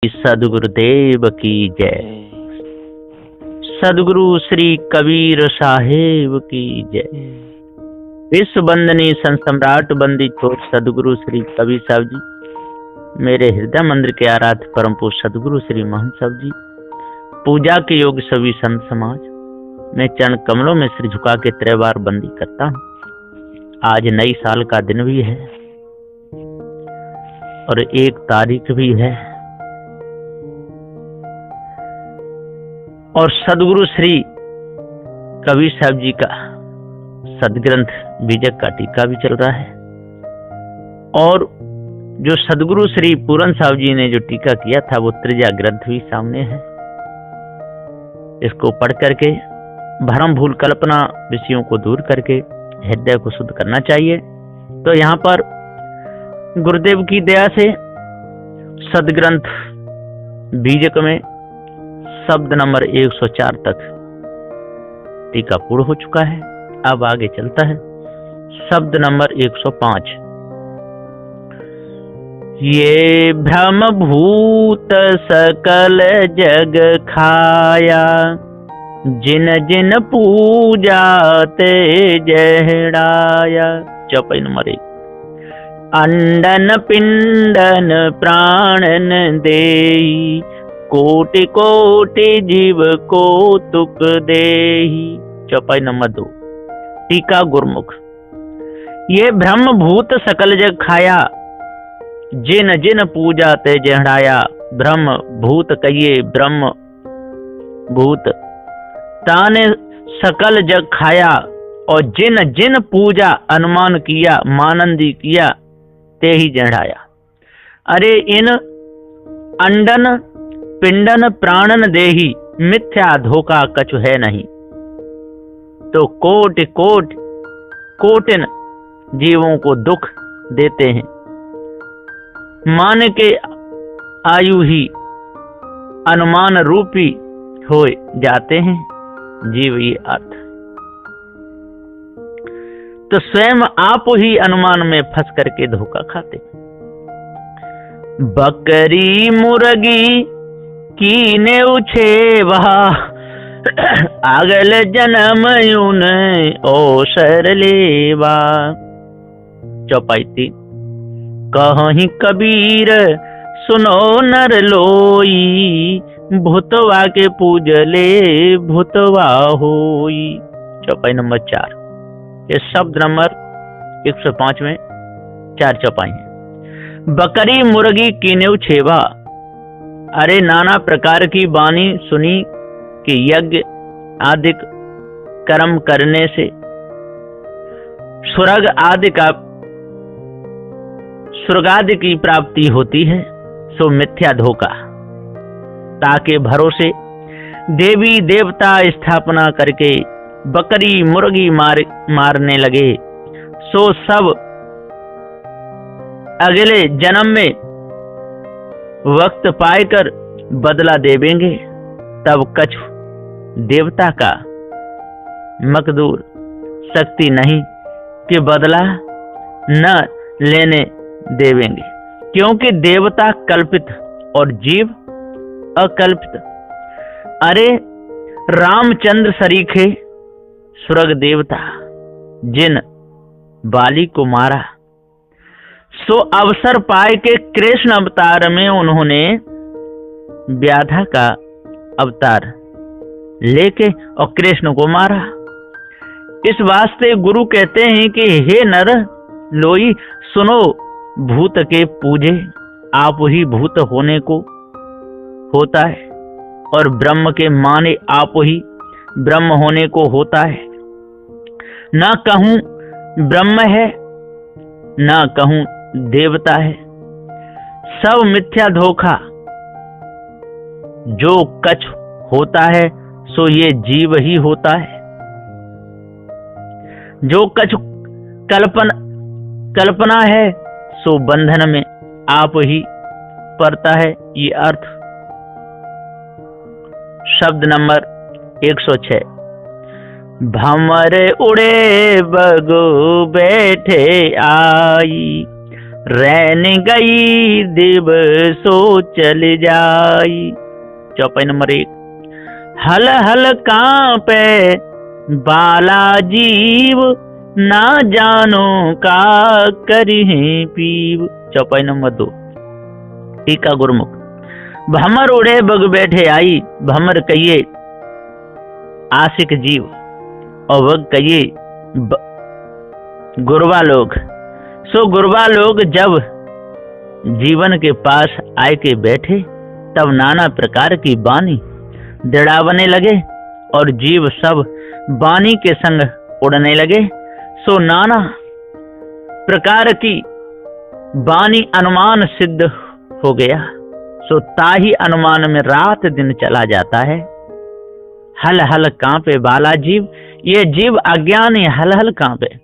सदगुरुदेव की जय। सदगुरु श्री कबीर साहेब की जय। विश्व वंदनीय संत सम्राट बंदी छोर सदगुरु श्री कबीर साहब जी, मेरे हृदय मंदिर के आराध्य परम पूज्य सदगुरु श्री महंत साहब जी, पूजा के योग्य सभी संत समाज, मैं चरण कमलों में सिर झुका के त्रैवार बंदी करता हूँ। आज नई साल का दिन भी है और 1 तारीख भी है और सदगुरु श्री कबीर साहब जी का सदग्रंथ बीजक का टीका भी चल रहा है। और जो सदगुरु श्री पूरन साहब जी ने जो टीका किया था वो त्रिजा ग्रंथ भी सामने है। इसको पढ़ करके भ्रम भूल कल्पना विषयों को दूर करके हृदय को शुद्ध करना चाहिए। तो यहाँ पर गुरुदेव की दया से सदग्रंथ बीजक में शब्द नंबर 104 तक टीका पूर्ण हो चुका है। अब आगे चलता है शब्द नंबर 105। ये भ्रम भूत सकल जग खाया, जिन जिन पूजा ते जहड़ाया। चौपाई नंबर 1। अंडन पिंडन प्राणन देई, कोटि कोटि जीव को तुक देही। चौपाई नंबर 2। टीका गुरमुख। ये ब्रह्म भूत सकल जग खाया, जिन जिन पूजा ते जहड़ाया। ब्रह्म भूत कहिए ब्रह्म भूत ताने सकल जग खाया, और जिन जिन पूजा अनुमान किया मानंदी किया ते ही जहड़ाया। अरे इन अंडन पिंडन प्राणन देही, मिथ्या धोखा कछु है नहीं। तो कोटि कोटि कोटिन जीवों को दुख देते हैं, मान के आयु ही अनुमान रूपी हो जाते हैं जीव। ये अर्थ तो स्वयं आप ही अनुमान में फंस करके धोखा खाते। बकरी मुर्गी कीने उछेवा, आगल जन्म यून ओसर लेवा। चौपाई 3। कहीं कबीर सुनो नर लोई, भूतवा के पूजले भूतवा होई। चौपाई नंबर 4। ये शब्द नंबर 105 में 4 चौपाई है। बकरी मुर्गी कीने उछेवा। अरे नाना प्रकार की वाणी सुनी कि यज्ञ आदि कर्म करने से स्वर्ग आदि की प्राप्ति होती है, सो मिथ्या धोखा। ताके भरोसे देवी देवता स्थापना करके बकरी मुर्गी मारने लगे, सो सब अगले जन्म में वक्त पाकर बदला देवेंगे। तब कछु देवता का मकदूर शक्ति नहीं कि बदला न लेने देवेंगे, क्योंकि देवता कल्पित और जीव अकल्पित। अरे रामचंद्र सरीखे स्वर्ग देवता, जिन बाली को मारा, सो अवसर पाए के कृष्ण अवतार में उन्होंने व्याधा का अवतार लेके और कृष्ण को मारा। इस वास्ते गुरु कहते हैं कि हे नर लोई सुनो, भूत के पूजे आप ही भूत होने को होता है, और ब्रह्म के माने आप ही ब्रह्म होने को होता है। ना कहूं ब्रह्म है ना कहूं देवता है, सब मिथ्या धोखा। जो कछ होता है सो ये जीव ही होता है, जो कछ कल्पना है सो बंधन में आप ही पड़ता है। ये अर्थ शब्द नंबर 106। भंवर उड़े बगु बैठे आई, रैन गई दिवसो चल जाई। चौपाई नंबर 1। हल हल कांपे बाला जीव, ना जानो का करिहे पीव। चौपाई नंबर 2। टीका गुरुमुख। भमर उड़े बग बैठे आई, भमर कहिए आशिक जीव, और बग कहिए गुरबा लोग। सो गुरबा लोग जब जीवन के पास आए के बैठे, तब नाना प्रकार की वाणी दृढ़ावने लगे और जीव सब वाणी के संग उड़ने लगे। सो नाना प्रकार की वाणी अनुमान सिद्ध हो गया। सो ताही अनुमान में रात दिन चला जाता है। हल हल कांपे बाला जीव, ये जीव अज्ञानी हल हल कांपे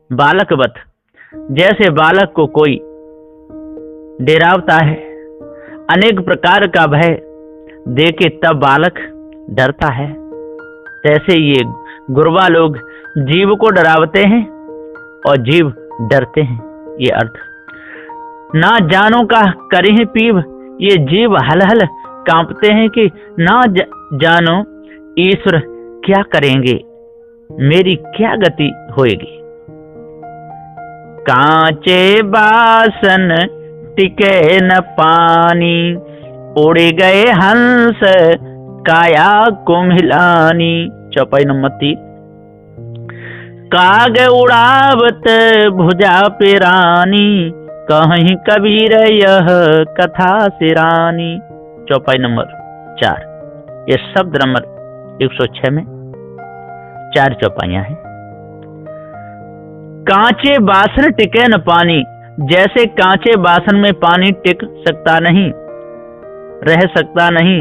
बालकवत, जैसे बालक को कोई डरावता है, अनेक प्रकार का भय देके तब बालक डरता है, तैसे ये गुरबा लोग जीव को डरावते हैं और जीव डरते हैं। ये अर्थ। ना जानो का करें पीव, ये जीव हल हल कांपते हैं कि ना जानो ईश्वर क्या करेंगे, मेरी क्या गति होएगी। कांचे बासन टिके न पानी, उड़ गए हंस काया कुम्हिलानी। चौपाई नंबर 3। काग उड़ावत भुजा पिरानी, कहीं कबीर यह कथा सिरानी। चौपाई नंबर 4। ये शब्द नंबर 106 में 4 चौपाइयां हैं। कांचे बासन टिके न पानी, जैसे कांचे बासन में पानी टिक सकता नहीं, रह सकता नहीं,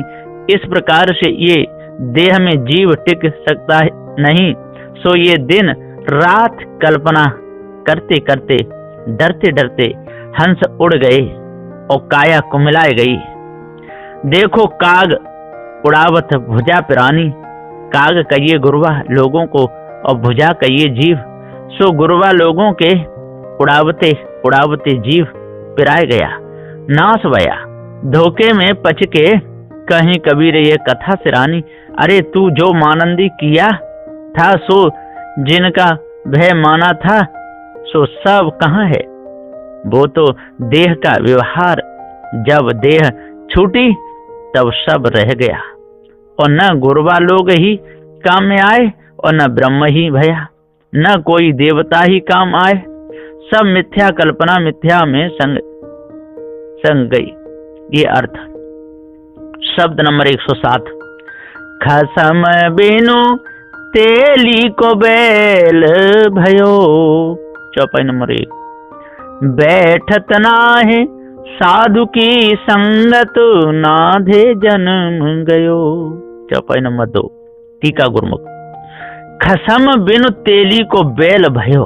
इस प्रकार से ये देह में जीव टिक सकता नहीं। सो ये दिन रात कल्पना करते करते डरते डरते हंस उड़ गए और काया कुमिलाए गई। देखो काग उड़ावत भुजा पिरानी, काग कहिए गुरबा लोगों को और भुजा कहिए जीव। सो गुरबा लोगों के उड़ावते उड़ावते जीव पिराए गया, नाश भया, धोखे में पचके कहीं कबीर ये कथा सिरानी। अरे तू जो मानंदी किया था, सो जिनका भय माना था, सो सब कहाँ है। वो तो देह का व्यवहार, जब देह छूटी तब सब रह गया, और न गुरबा लोग ही काम में आए और न ब्रह्म ही भया, न कोई देवता ही काम आए। सब मिथ्या कल्पना मिथ्या में संग गई। ये अर्थ। शब्द नंबर 107। खसम बिनु तेली को बैल भयो। चौपाई नंबर 1। बैठत नाहे साधु की संगत, नाधे जन्म गयो। चौपाई नंबर 2। टीका गुरुमुख। खसम बिनु तेली को बैल भयो।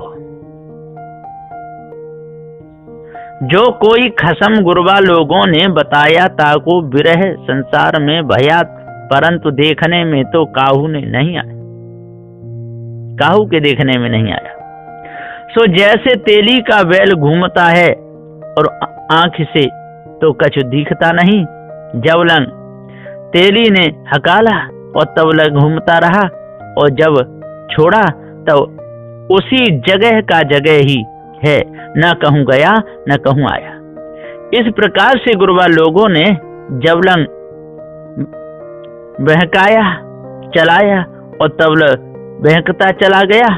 जो कोई खसम गुरबा लोगों ने बताया ताको विरह संसार में भया, परंतु देखने में तो काहू ने नहीं आया, काहू के देखने में नहीं आया। सो जैसे तेली का बैल घूमता है और आंख से तो कछु दिखता नहीं, जबलन तेली ने हकाला और तबलक घूमता रहा, और जब छोड़ा तो उसी जगह का जगह ही है, न कहूं गया न कहूं आया। इस प्रकार से गुरबा लोगों ने जबलन बहकाया चलाया और तबलक बहकता चला गया,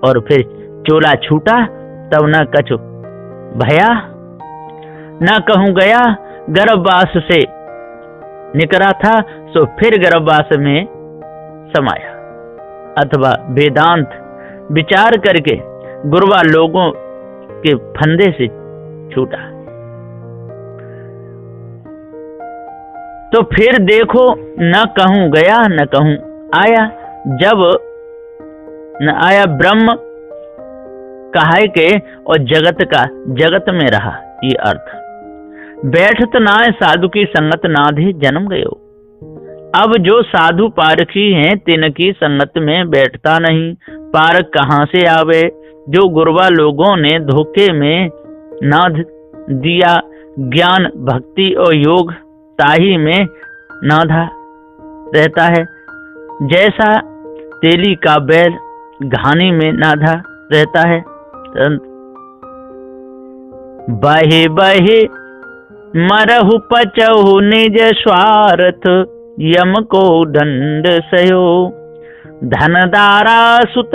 और फिर चोला छूटा तब न कछु भया न कहूं गया। गर्भवास से निकला था, सो फिर गर्भवास में समाया। अथवा वेदांत विचार करके गुरबा लोगों के फंदे से छूटा। तो फिर देखो, न कहूं गया न कहूं आया, जब न आया ब्रह्म कहाय के और जगत का जगत में रहा। ये अर्थ। बैठत नाय साधु की संगत नाधे जन्म गयो। अब जो साधु पारखी हैं तिनकी संगत में बैठता नहीं, पारक कहाँ से आवे। जो गुरबा लोगों ने धोखे में नाध दिया ज्ञान भक्ति और योग ताही में नाधा रहता है। जैसा तेली का बैल घानी में नाधा रहता है। बहे बहे मरहु पचहु निज स्वार्थ, यम को दंड सयो। धनदारा सुत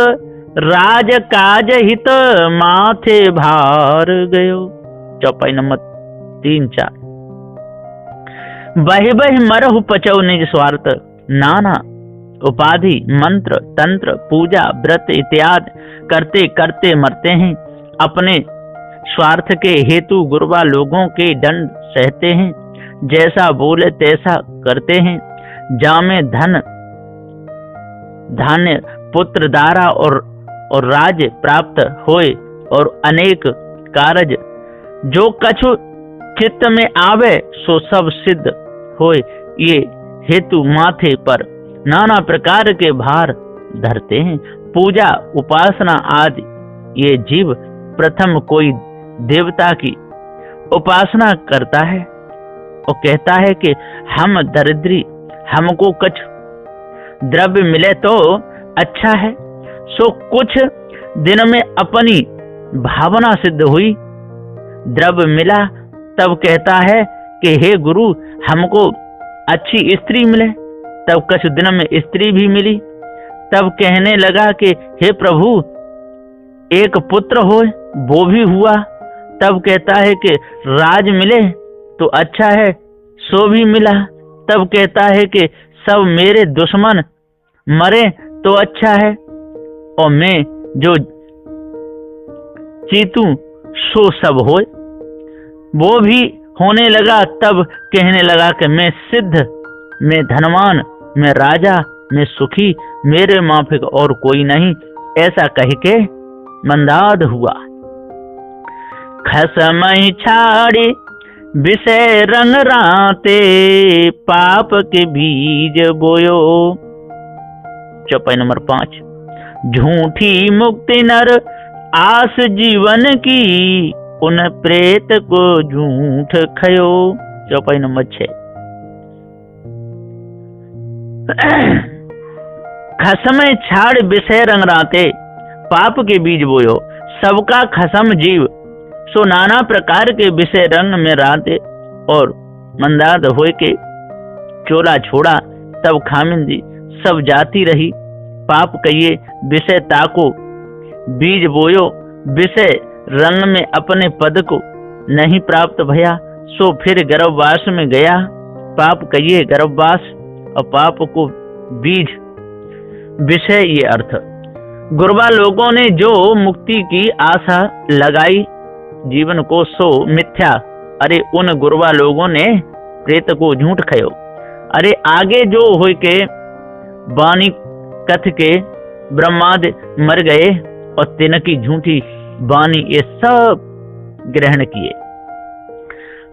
राज काज हित, माथे भार गयो। चौपाई नंबर 3-4। बहि बहि मरहु पचहु निज स्वार्थ, नाना उपाधि मंत्र तंत्र पूजा व्रत इत्यादि करते करते मरते हैं। अपने स्वार्थ के हेतु गुरबा लोगों के दंड सहते हैं। जैसा बोले तैसा करते हैं। जामे धन धान्य पुत्र दारा और राज्य प्राप्त होए, और अनेक कारज जो कछु चित्त में आवे सो सब सिद्ध होए। ये हेतु माथे पर नाना प्रकार के भार धरते हैं। पूजा उपासना आदि ये जीव प्रथम कोई देवता की उपासना करता है और कहता है कि हम दरिद्री, हमको कुछ द्रव्य मिले तो अच्छा है। सो कुछ दिन में अपनी भावना सिद्ध हुई, द्रव्य मिला, तब कहता है कि हे गुरु हमको अच्छी स्त्री मिले। तब कुछ दिन में स्त्री भी मिली। तब कहने लगा कि हे प्रभु एक पुत्र हो, वो भी हुआ। तब कहता है कि राज मिले तो अच्छा है, सो भी मिला। तब कहता है कि सब मेरे दुश्मन मरे तो अच्छा है, और मैं जो चीतू सो सब हो। वो भी होने लगा। तब कहने लगा कि मैं सिद्ध, मैं धनवान, मैं राजा, मैं सुखी, मेरे माफिक और कोई नहीं। ऐसा कह के मंदाद हुआ। खसमहि छाड़ी विषय रंग राते, पाप के बीज बोयो। चौपाई नंबर 5। झूठी मुक्ति नर आस जीवन की, उन प्रेत को झूठ खयो। चौपाई नंबर 6। खसम छाड़ विषय रंग राते, पाप के बीज बोयो। सबका खसम जीव सो नाना प्रकार के विषय रंग में राते, और मंदाद होए के चोला छोड़ा। तब खामिंदी सब जाती रही। पाप कहिए विषय ताको बीज बोयो। विषय रंग में अपने पद को नहीं प्राप्त भया, सो फिर गर्भवास में गया। पाप कहिए गर्भवास, और पाप को बीज विषय ये अर्थ। गुरबा लोगों ने जो मुक्ति की आशा लगाई जीवन को, सो मिथ्या। अरे उन गुरबा लोगों ने प्रेत को झूठ खयो। अरे आगे जो हो के वाणी कथ के ब्रह्माद मर गए, और तिनकी झूठी वाणी ये सब ग्रहण किए।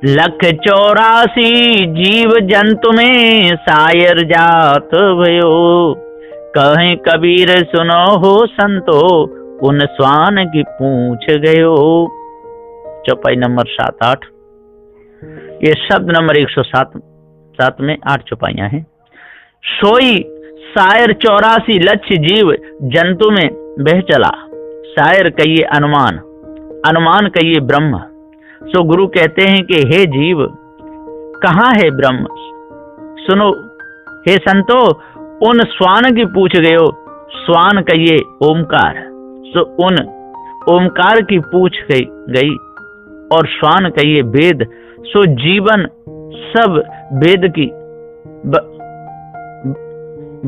184 जीव जंतु में सायर जात भयो, कहीं कबीर सुनो हो संतो, उन स्वान की पूछ गयो। चौपाई नंबर 7-8। ये शब्द नंबर 107 में 8 चौपाइयां हैं। सोई सायर 84 लक्ष्य जीव जंतु में बह चला। सायर कहिए अनुमान, अनुमान कहिए ब्रह्म। सो गुरु कहते हैं कि हे जीव कहाँ है ब्रह्म, सुनो हे संतो, उन स्वान की पूछ गयो। स्वान कहिए ओमकार। सो उन ओमकार की पूछ गई, और स्वान कहिए वेद। सो जीवन सब वेद की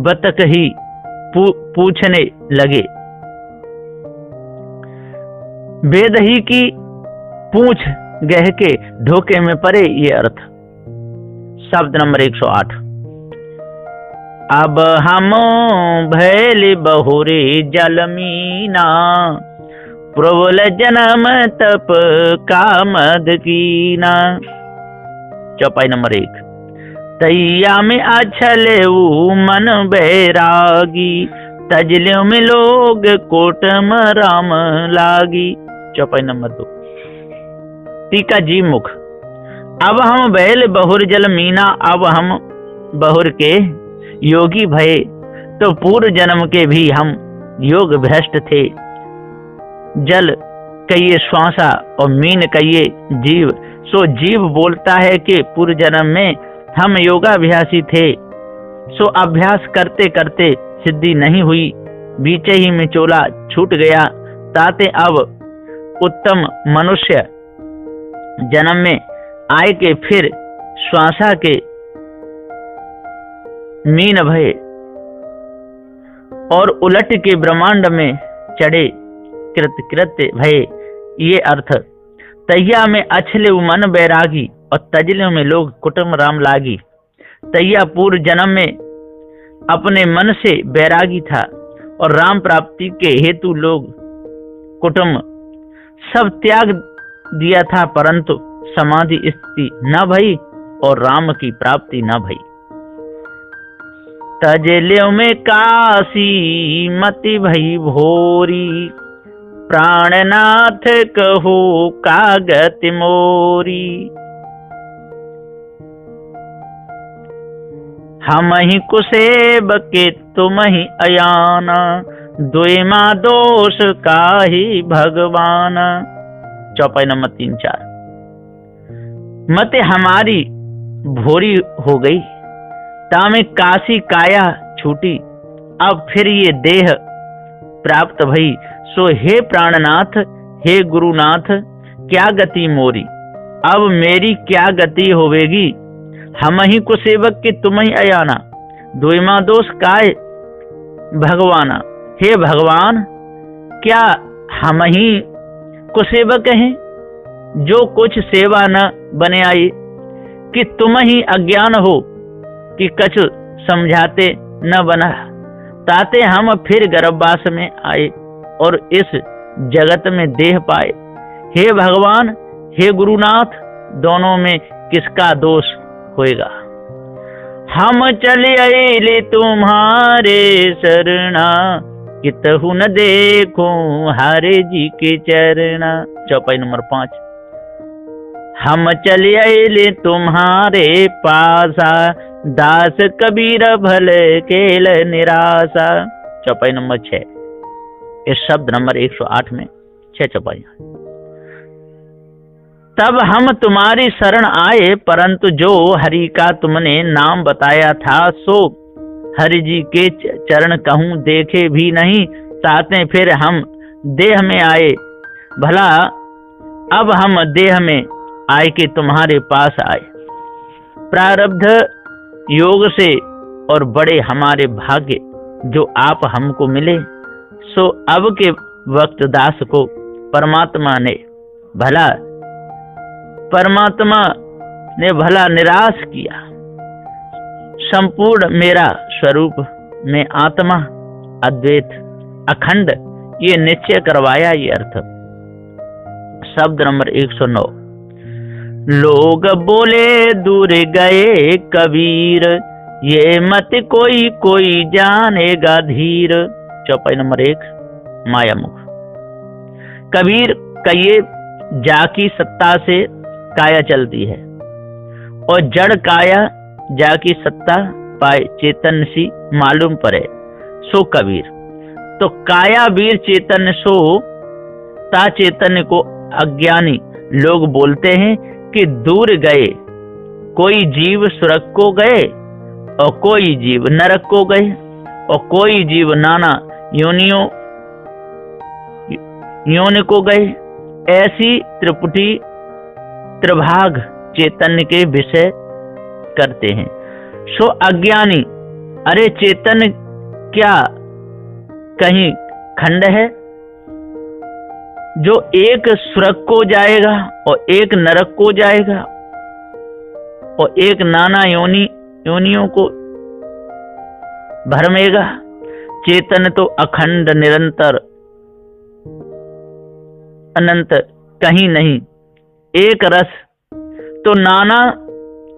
बतक ही पूछने लगे। वेद ही की पूछ गह के धोखे में पड़े, ये अर्थ। शब्द नंबर 108। अब हम भैल बहुरे जलमीना, प्रबल जन्म तप कामद कीना। चौपाई नंबर 1। तैया में अछले मन बैरागी, तजलियों में लोग कोट राम लागी। चौपाई नंबर 2। टीका जी मुख। अब हम बैल बहुर जल मीना, अब हम बहुर के योगी भये, तो पूर्व जन्म के भी हम योग भ्रष्ट थे। जल कहिए श्वासा और मीन कहिए जीव, सो जीव बोलता है कि पूर्व जन्म में हम योगाभ्यासी थे, सो अभ्यास करते करते सिद्धि नहीं हुई, बीचे ही में चोला छूट गया, ताते अब उत्तम मनुष्य जन्म में आए के फिर श्वासा के मीन भये और उलट के ब्रह्मांड में चढ़े कृत्य भये। ये अर्थ तैया में अछले मन बैरागी और तजले में लोग कुटुंब राम लागी। तैया पूर्व जन्म में अपने मन से बैरागी था और राम प्राप्ति के हेतु लोग कुटुंब सब त्याग दिया था, परंतु समाधि स्थिति न भई और राम की प्राप्ति न भई। तजल्यों में काशी मति भई भोरी, प्राणनाथ कहो कागत मोरी। हम ही कुसेब के तुम ही अयाना, द्वेमा दोष काहि भगवान। चौपाई नंबर 3-4। मत हमारी भोरी हो गई, तामे काशी काया छूटी, अब फिर ये देह प्राप्त भई। सो हे प्राणनाथ हे गुरुनाथ, क्या गति मोरी, अब मेरी क्या गति होवेगी। हम ही को सेवक के तुम ही अयाना, द्वेमा दोष काय भगवाना। हे भगवान, क्या हम ही को सेवक हैं, जो कुछ सेवा न बने आई, कि तुम ही अज्ञान हो कि कछ समझाते न बना, ताते हम फिर गर्भवास में आए और इस जगत में देह पाए। हे भगवान हे गुरुनाथ, दोनों में किसका दोष होएगा। हम चले आए तुम्हारे शरणा, कितहु न देखो हरे जी के चरणा। चौपाई नंबर 5। हम चले आए तुम्हारे पासा, दास कबीर भल केल निराशा। चौपाई नंबर 6। इस शब्द नंबर 108 में 6 चौपाइयां। तब हम तुम्हारी शरण आए, परंतु जो हरि का तुमने नाम बताया था, सो हरि जी के चरण कहूं देखे भी नहीं, साथ फिर हम देह में आए। भला अब हम देह में आए कि तुम्हारे पास आए। प्रारब्ध योग से और बड़े हमारे भाग्य जो आप हमको मिले, सो अब के वक्त दास को परमात्मा ने भला निराश किया। संपूर्ण मेरा स्वरूप में आत्मा अद्वैत अखंड ये निश्चय करवाया। ये अर्थ शब्द नंबर 109। लोग बोले दूर गए कबीर, ये मत कोई कोई जानेगा धीर। चौपाई नंबर 1 माया मुख। कबीर कहिए जाकी सत्ता से काया चलती है और जड़ काया जाकी सत्ता पाए चेतन सी मालूम पड़े, सो कबीर। तो काया वीर चेतन सो ता चेतन को अज्ञानी लोग बोलते हैं कि दूर गए, कोई जीव स्वर्ग को गए और कोई जीव नरक को गए और कोई जीव नाना योनि को गए। ऐसी त्रिपुटी त्रिभाग चैतन्य के विषय करते हैं। सो अज्ञानी, अरे चेतन क्या कहीं खंड है, जो एक स्वर्ग को जाएगा और एक नरक को जाएगा और एक नाना योनियों को भरमेगा। चेतन तो अखंड निरंतर अनंत कहीं नहीं, एक रस तो नाना,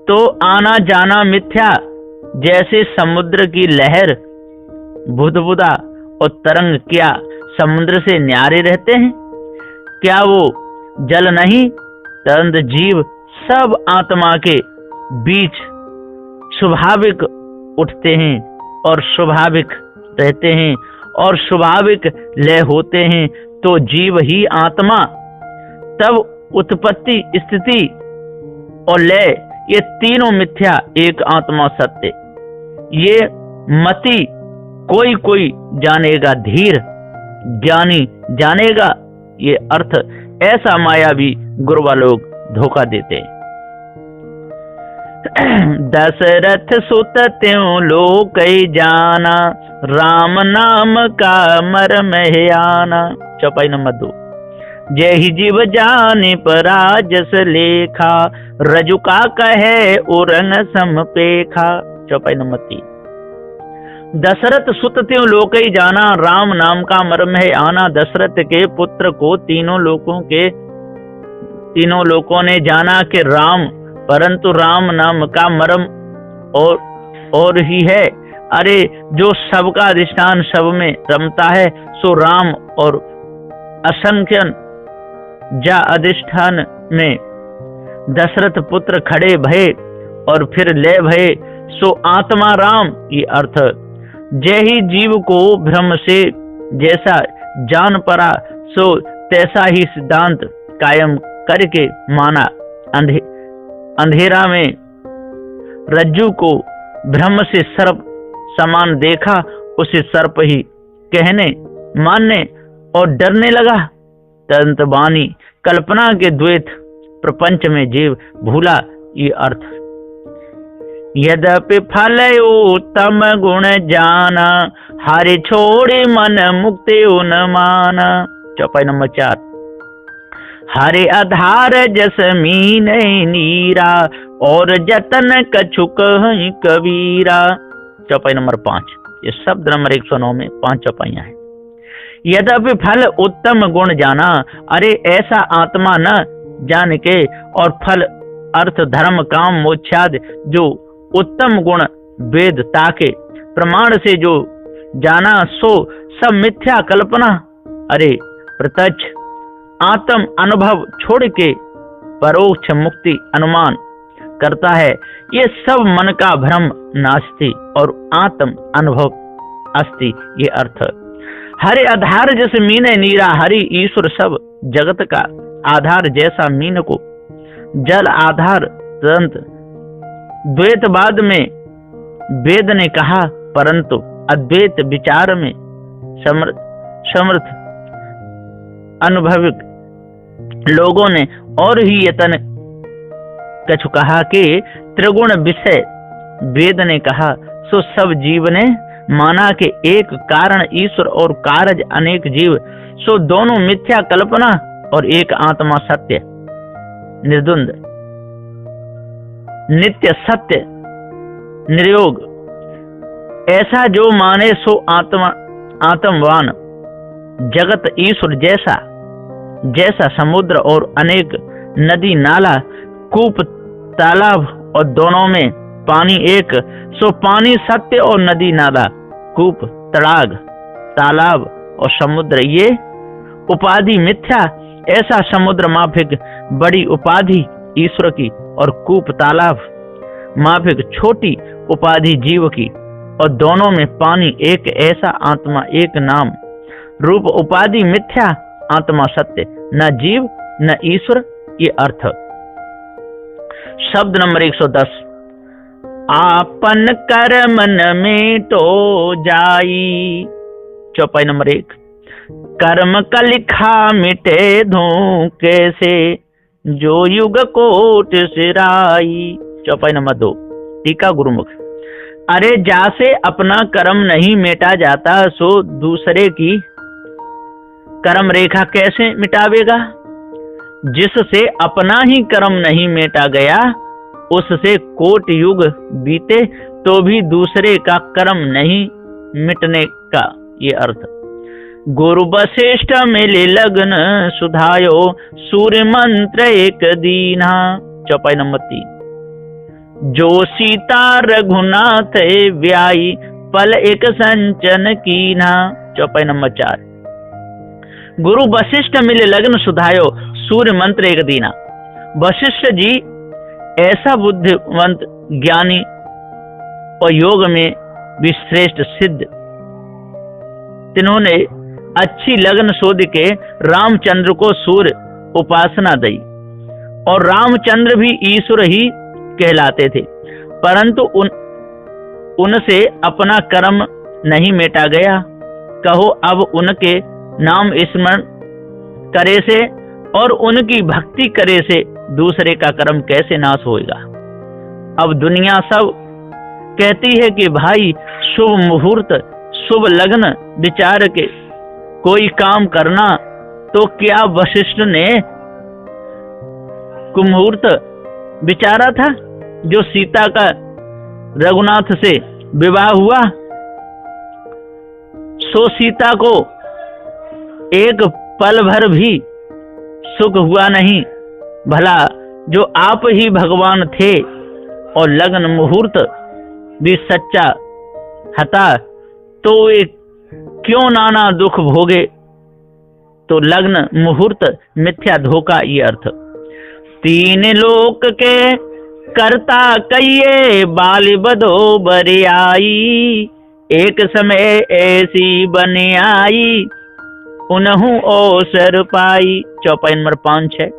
तो आना जाना मिथ्या। जैसे समुद्र की लहर बुदबुदा और तरंग क्या समुद्र से न्यारे रहते हैं? क्या वो जल नहीं तंद जीव सब आत्मा के बीच स्वाभाविक उठते हैं और स्वाभाविक रहते हैं और स्वाभाविक लय होते हैं, तो जीव ही आत्मा। तब उत्पत्ति, स्थिति और लय ये तीनों मिथ्या, एक आत्मा सत्य। ये मति कोई कोई जानेगा, धीर ज्ञानी जानेगा, ये अर्थ ऐसा मायावी गुरुवा लोग धोखा देते हैं। दशरथ सुत त्यों लोक जाना, राम नाम का मर्म है आना। चौपाई नंबर 2। जय ही जीव जाने पराजस लेखा, रजुका कहे उरंग समपेखा। चौपाई नंबर 3। दशरथ सुत त्यों लोक जाना, राम नाम का मर्म है आना। दशरथ के पुत्र को तीनों लोकों ने जाना कि राम, परंतु राम नाम का मर्म और ही है। अरे जो सबका अधिष्ठान सब में रमता है, सो राम और असंख्यन जा अधिष्ठान में दशरथ पुत्र खड़े भये और फिर ले भये, सो आत्मा राम। ये अर्थ जय ही जीव को भ्रम से जैसा जान पड़ा, सो तैसा ही सिद्धांत कायम करके माना। अंधेरा में रज्जू को भ्रम से सर्प समान देखा, उसे सर्प ही कहने, मानने और डरने लगा। तंतवानी कल्पना के द्वैत प्रपंच में जीव भूला। ये अर्थ यद्यपि फल उत्तम गुण जाना, हरि छोड़े मन मुक्ति उन माना। चौपाई नंबर 4। हरे आधार जसमीन नीरा, और जतन कछुक कबीरा। चौपाई नंबर 5। ये शब्द नंबर 109 में 5 चौपाइयां हैं। यद्यपि फल उत्तम गुण जाना, अरे ऐसा आत्मा न जान के और फल अर्थ धर्म काम मोक्षादि जो उत्तम गुण वेद ताके प्रमाण से जो जाना, सो सब मिथ्या कल्पना। अरे प्रत्यक्ष आत्म अनुभव छोड़ के परोक्ष मुक्ति अनुमान करता है। ये सब मन का भ्रम नास्ति और आत्म अनुभव अस्ति। ये अर्थ हरि आधार जैसे मीन नीरा, हरि ईश्वर सब जगत का आधार जैसा मीन को जल आधार तंत। द्वैतवाद में वेद ने कहा, परंतु अद्वैत विचार में समर्थ अनुभविक लोगों ने और ही यतन कछु कहा कि त्रिगुण विषय वेद ने कहा, सो सब जीव ने माना कि एक कारण ईश्वर और कारज अनेक जीव, सो दोनों मिथ्या कल्पना और एक आत्मा सत्य निर्द्वंद नित्य सत्य निर्योग। ऐसा जो माने सो आत्मवान जगत ईश्वर जैसा समुद्र और अनेक नदी नाला कूप तालाब और दोनों में पानी एक, सो पानी सत्य और नदी नाला कूप तड़ाग तालाब और समुद्र ये उपाधि मिथ्या। ऐसा समुद्र माफिक बड़ी उपाधि ईश्वर की और कूप तालाब माफिक छोटी उपाधि जीव की, और दोनों में पानी एक। ऐसा आत्मा एक नाम रूप उपाधि मिथ्या, आत्मा सत्य, न जीव न ईश्वर। ये अर्थ शब्द नंबर 110। आपन कर मन में तो जाई। चौपाई नंबर 1। कर्म का लिखा मिटे धोखे से, जो युग कोट सिराई। चौपाई नंबर 2। टीका गुरुमुख। अरे जासे अपना कर्म नहीं मेटा जाता, सो दूसरे की कर्म रेखा कैसे मिटावेगा। जिससे अपना ही कर्म नहीं मेटा गया, उससे कोट युग बीते तो भी दूसरे का कर्म नहीं मिटने का। ये अर्थ गुरु वशिष्ठ मिले लगन सुधायो, सूर्य मंत्र एक दीना। चौपाई नंबर 3। जो सीता रघुनाथ व्याई, पल एक संचन कीना। चौपाई नंबर 4। गुरु वशिष्ठ मिले लगन सुधायो, सूर्य मंत्र एक दीना। वशिष्ठ जी ऐसा बुद्धिवंत, ज्ञानी और योग में भी श्रेष्ठ सिद्ध, तिन्होंने अच्छी लगन शोध के रामचंद्र को सूर्य उपासना दी और रामचंद्र भी ईश्वर ही कहलाते थे, परंतु उनसे अपना कर्म नहीं मेटा गया। कहो अब उनके नाम स्मरण करे से और उनकी भक्ति करे से दूसरे का कर्म कैसे नाश होएगा। अब दुनिया सब कहती है कि भाई शुभ मुहूर्त, शुभ लग्न विचार के कोई काम करना, तो क्या वशिष्ठ ने कुमुहूर्त विचारा था जो सीता का रघुनाथ से विवाह हुआ? सो सीता को एक पल भर भी सुख हुआ नहीं। भला जो आप ही भगवान थे और लग्न मुहूर्त भी सच्चा हता, तो वे क्यों नाना दुख भोगे? तो लग्न मुहूर्त मिथ्या धोखा, ये अर्थ। तीन लोक के करता कहिए, बाल बधो बरियाई, एक समय ऐसी बन आई, उन्हु अवसर पाई। चौपाई नंबर 5-6।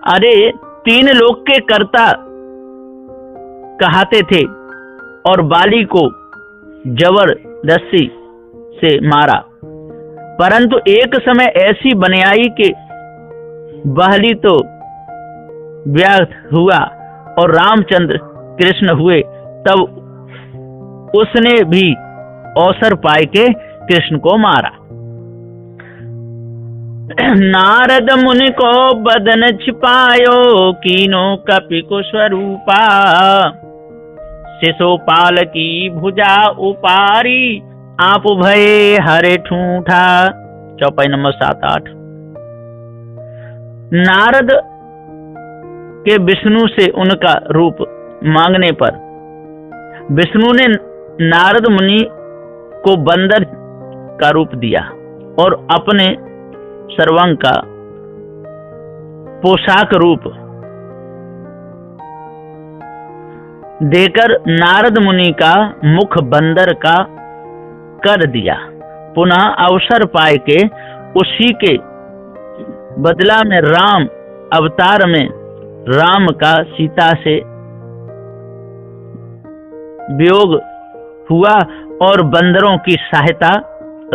अरे तीन लोक के कर्ता कहते थे और बाली को जबरदस्ती से मारा, परंतु एक समय ऐसी बन आई कि बहली तो व्याध हुआ और रामचंद्र कृष्ण हुए, तब उसने भी अवसर पाए के कृष्ण को मारा। नारद मुनि को बदन छिपायो, कीनो कपि को स्वरूपा, शिशुपाल की भुजा उपारी, आप भये हरे ठूठा। चौपाई नंबर 7-8। नारद के विष्णु से उनका रूप मांगने पर विष्णु ने नारद मुनि को बंदर का रूप दिया और अपने सर्वांग का पोशाक रूप देकर नारद मुनि का मुख बंदर का कर दिया। पुनः अवसर पाए के उसी के बदला में राम अवतार में राम का सीता से वियोग हुआ और बंदरों की सहायता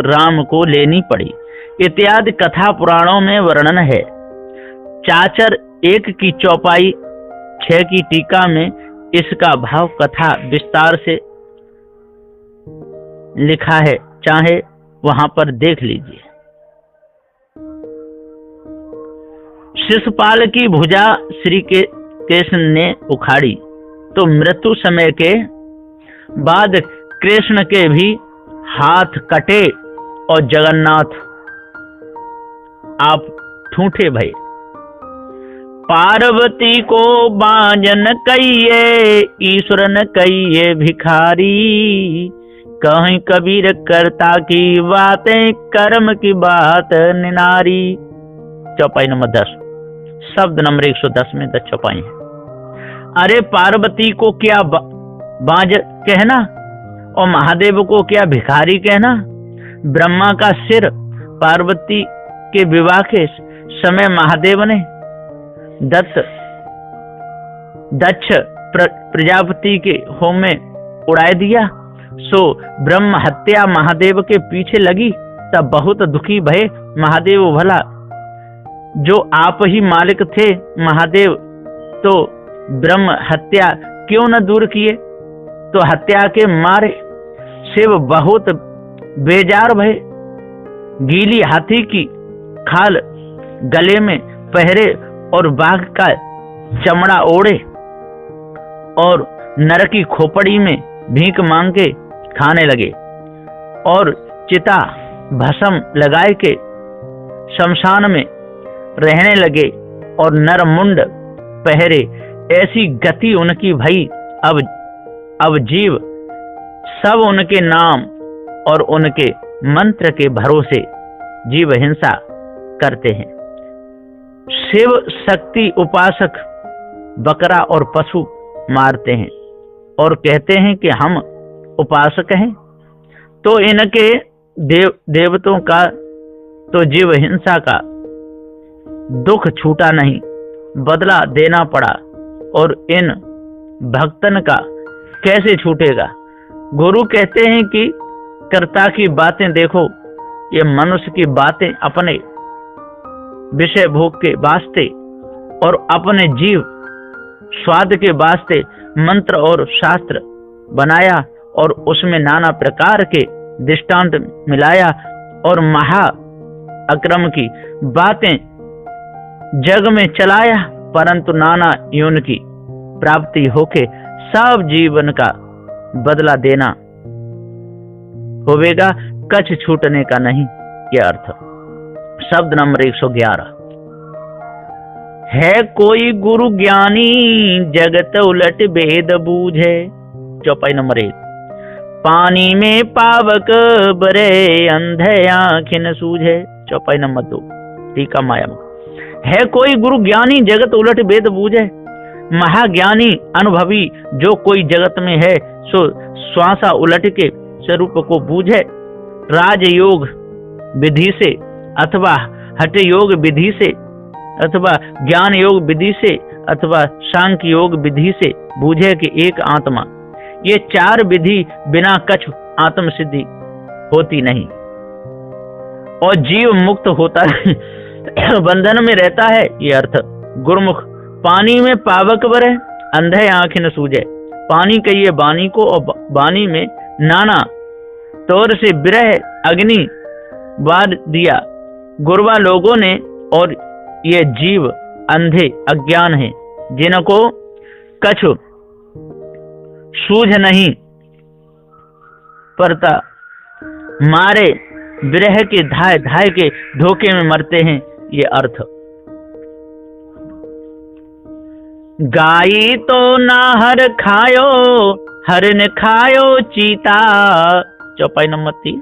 राम को लेनी पड़ी, इत्यादि कथा पुराणों में वर्णन है। चाचर 1 की चौपाई 6 की टीका में इसका भाव कथा विस्तार से लिखा है, चाहे वहां पर देख लीजिए। शिशुपाल की भुजा श्री कृष्ण ने उखाड़ी, तो मृत्यु समय के बाद कृष्ण के भी हाथ कटे और जगन्नाथ आप ठूठे भये। पार्वती को बांजन कहिए, ईश्वर न कहिए भिखारी, कहीं कबीर करता की बातें, कर्म की बात निनारी। चौपाई नंबर 10। शब्द नंबर 110 में 10 चौपाई है। अरे पार्वती को क्या बांझ कहना और महादेव को क्या भिखारी कहना? ब्रह्मा का सिर पार्वती के विवाह के समय महादेव ने दक्ष प्रजापति के होम में उड़ा दिया, सो ब्रह्म हत्या महादेव के पीछे लगी, तब बहुत दुखी भये महादेव। भला जो आप ही मालिक थे महादेव, तो ब्रह्म हत्या क्यों न दूर किए? तो हत्या के मारे शिव बहुत बेजार भये, गीली हाथी की खाल गले में पहरे और बाघ का चमड़ा ओढ़े और नर की खोपड़ी में भीख मांग के खाने लगे और चिता भस्म लगाए के शमशान में रहने लगे और नर मुंड पहरे। ऐसी गति उनकी भई। अब जीव सब उनके नाम और उनके मंत्र के भरोसे जीव हिंसा करते हैं। शिव शक्ति उपासक बकरा और पशु मारते हैं और कहते हैं कि हम उपासक हैं, तो इनके देवताओं का तो जीव हिंसा का दुख छूटा नहीं, बदला देना पड़ा, और इन भक्तन का कैसे छूटेगा। गुरु कहते हैं कि कर्ता की बातें देखो, ये मनुष्य की बातें अपने विषय भोग के वास्ते और अपने जीव स्वाद के वास्ते मंत्र और शास्त्र बनाया और उसमें नाना प्रकार के दृष्टांत मिलाया और महा अक्रम की बातें जग में चलाया, परंतु नाना योनि की प्राप्ति होके सब जीवन का बदला देना होवेगा, कछ छूटने का नहीं। यह अर्थ। शब्द नंबर 111। है कोई गुरु ज्ञानी जगत उलट भेद बूझे। चौपाई नंबर 1। पानी में पावक बरे अंधे आँखें सूझे। चौपाई नंबर 2। टीका माया। है कोई गुरु ज्ञानी जगत उलट भेद बूझे। महाज्ञानी अनुभवी जो कोई जगत में है सो श्वासा उलट के स्वरूप को बूझे। राजयोग विधि से अथवा हठ योग विधि से अथवा ज्ञान योग विधि से अथवा सांख्य योग विधि से बूझे कि एक आत्मा। ये चार विधि बिना कछु आत्म सिद्धि होती नहीं और जीव मुक्त होता नहीं, बंधन में रहता है। ये अर्थ। गुरुमुख। पानी में पावक बरे अंधे आंखें न सूझे। पानी कहिए वाणी को और वाणी में नाना तौर से विरह अग्नि बार दिया गुरवा लोगों ने, और ये जीव अंधे अज्ञान हैं जिनको कछु सूझ नहीं पड़ता, मारे विरह के धाय धाय के धोखे में मरते हैं। ये अर्थ। गाई तो नाहर खायो हरिन खायो चीता। चौपाई नंबर 3।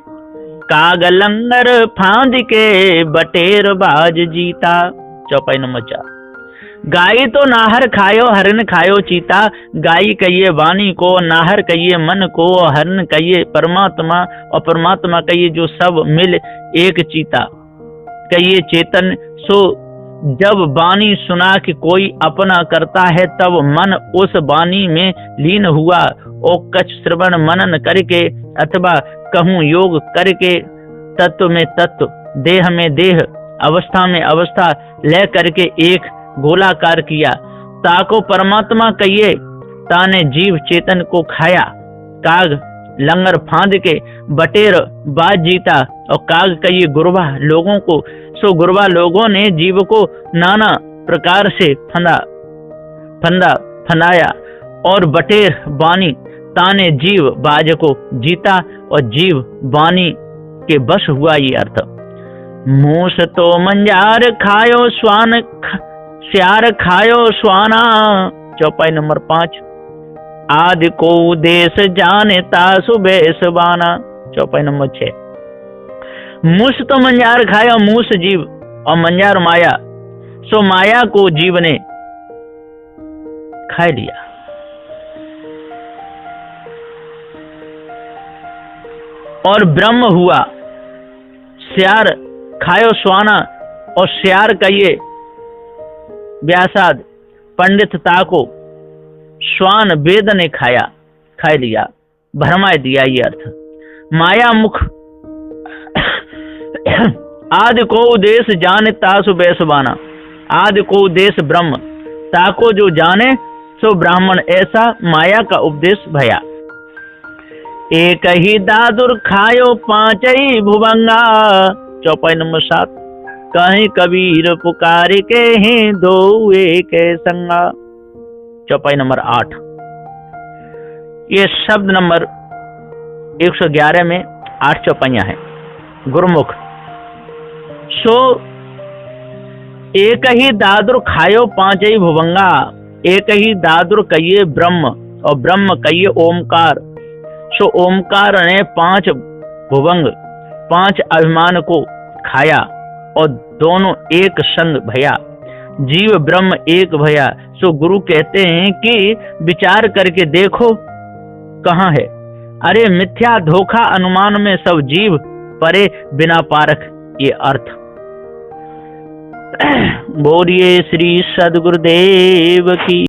काग लंगर फांद के बटेर बाज जीता। चौपाई नंबर 4। गाई तो नाहर खायो हरिन खायो चीता। गाई कहिए वाणी को, नाहर कहिए मन को, और हरिन कहिए परमात्मा, और परमात्मा कहिए जो सब मिल एक चीता कहिए चेतन। सो जब वाणी सुना कि कोई अपना करता है तब मन उस वाणी में लीन हुआ और कछ श्रवण मनन करके अथवा कहूँ योग करके तत्व में तत्व, देह में देह, अवस्था में अवस्था ले करके एक गोलाकार किया। ताको परमात्मा कहिए ताने जीव चेतन को खाया। काग लंगर फांद के बटेर बाज जीता, और काग कहिए गुरबा लोगों को। सो गुरबा लोगों ने जीव को नाना प्रकार से फंदाया और बटेर बानी ताने जीव बाज को जीता और जीव बानी के बस हुआ। ये अर्थ। मूस तो मंजार खायो स्वान श्यार खायो स्वाना। चौपाई नंबर 5। आदि को देश जानता सुबेश बाना। चौपाई नंबर 6। मूस तो मंजार खाया, मूस जीव और मंजार माया, सो माया को जीव ने खा लिया। और ब्रह्म हुआ। श्यार खायो स्वाना, और श्यार कहिए व्यासाद पंडित ताको, श्वान वेद ने खा लिया, भरमाए दिया। ये अर्थ। माया मुख। आदि को उदेश जाने तासु बैसबाना। आदि को उदेश ब्रह्म, ताको जो जाने सो ब्राह्मण, ऐसा माया का उपदेश भया। एक ही दादुर खायो पांचई भुवंगा। चौपाई नंबर 7। कहीं कबीर पुकार के हैं दो एक संगा। चौपाई नंबर 8। ये शब्द नंबर 111 में 8 चौपाइयां हैं। गुरुमुख। सो एक ही दादुर खायो पांचई भुवंगा। एक ही दादुर कहिए ब्रह्म और ब्रह्म कहिए ओमकार। सो ओमकार ने 5 भुवंग 5 अभिमान को खाया और दोनों एक संग भया। जीव ब्रह्म एक भया। सो गुरु कहते हैं कि विचार करके देखो कहाँ है। अरे मिथ्या धोखा अनुमान में सब जीव, परे बिना पारख ये अर्थ। बोलिए श्री सद्गुरुदेव की।